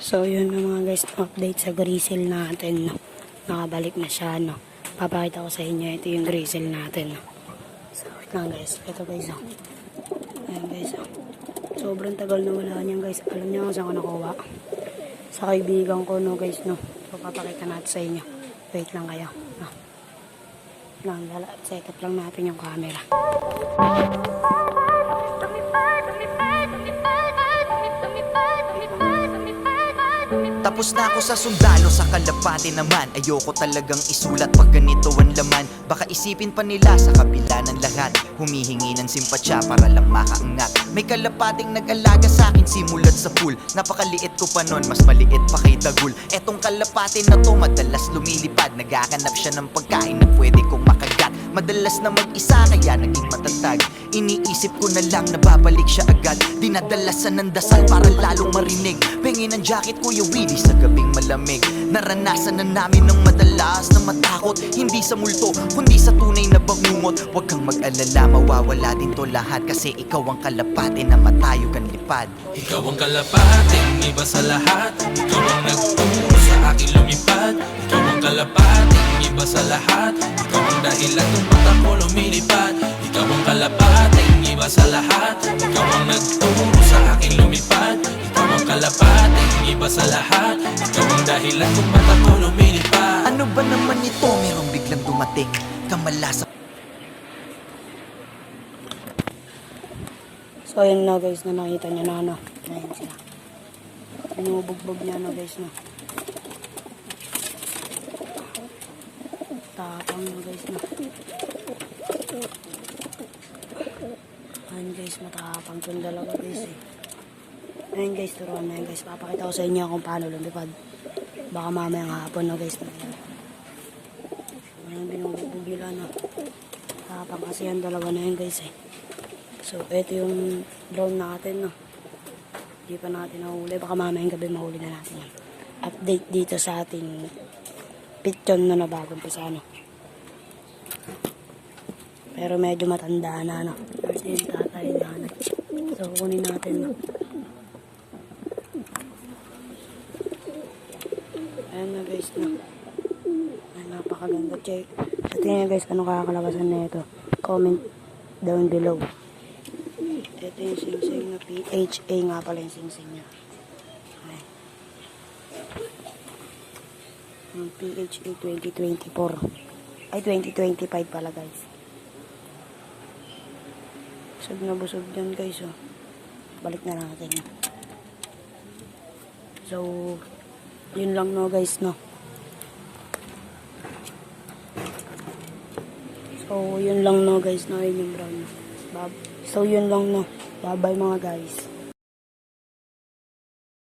So yun na mga guys, update sa grizzle natin, no. Nakabalik na siya, no. Papakita ko sa inyo, ito yung grizzle natin, no. So wait lang guys, ito guys, oh. Ayan guys, oh. Sobrang tagal na wala niyan guys. Alam niyo kung saan ko nakuha? Sa kaibigan ko, no guys, no. So papakita natin sa inyo. Wait lang kayo, no. Set up lang natin yung camera. Tapos na ako sa sundalo, sa kalapate naman. Ayoko talagang isulat pag ganito ang laman. Baka isipin pa nila sa kabila ng lahat, humihingi ng simpatsya para lang makaangat. May kalapating nag-alaga sa akin simulat sa pool. Napakaliit ko pa nun, mas maliit pa kay Dagul. Etong kalapate na to madalas lumilipad, naghahanap siya ng pagkain na pwede kong makagat. Madalas na mag-isa kaya naging matatag. Iniisip ko na lang na babalik siya agad. Dinadalasan ng dasal para lalong marinig. Pengi ng jacket Kuya Willie sa gabing malamig. Naranasan na namin ng madalas na matakot. Hindi sa multo, kundi sa tunay na bangungot. Huwag kang mag-alala, mawawala din to lahat. Kasi ikaw ang kalapate na matayog ang lipad. Ikaw ang kalapate, iba sa lahat. Ikaw ang nagturo sa akin lumipad. Ikaw ang kalapate, iba sa lahat. Ikaw ang dahilan kung ba't ako lumilipad. Ikaw ang kalapate, iba sa lahat. Ikaw ang nagturo sa akin lumipad. Ikaw ang kalapate, iba sa lahat. Ikaw ang dahilan kung ba't ako lumilipad. Ano ba naman ito? Merong biglang dumating kamalasa. So ayun na guys, na nakita niya na, ano. Ayan sila. Binubugbog niya na guys, no. Tapang na guys, no. Ayan guys, matapang itong dalawa guys, eh. Ayan guys, turuan na yan guys. Papakita ko sa inyo kung paano lumipad. Baka mamayang hapon, no guys. Ayan, binubugbog nila, no. Tapang kasi yan dalawa na yan guys, eh. So, ito yung drone natin, no. Hindi pa natin nahuli. Baka mamayang gabi mahuli na natin yan. Update dito sa ating pigeon na bagong pisa, no. Pero medyo matanda na, no. Kasi yung tatay na, no. So, kunin natin, no. Ayan na guys, no. Ayan, napakaganda. Check. Sa tingin guys, anong kakalabasan na ito? Comment down below. Ito yung sing-sing na PHA nga pala yung sing-sing niya. Ayan. Yung PHA 2024. Ay, 2025 pala guys. Busog na busog dyan guys, oh. Balik na natin. So, yun lang no guys, no. So, yun lang no guys, no. Yun yung brown. So, yun lang no. Bye-bye mga guys.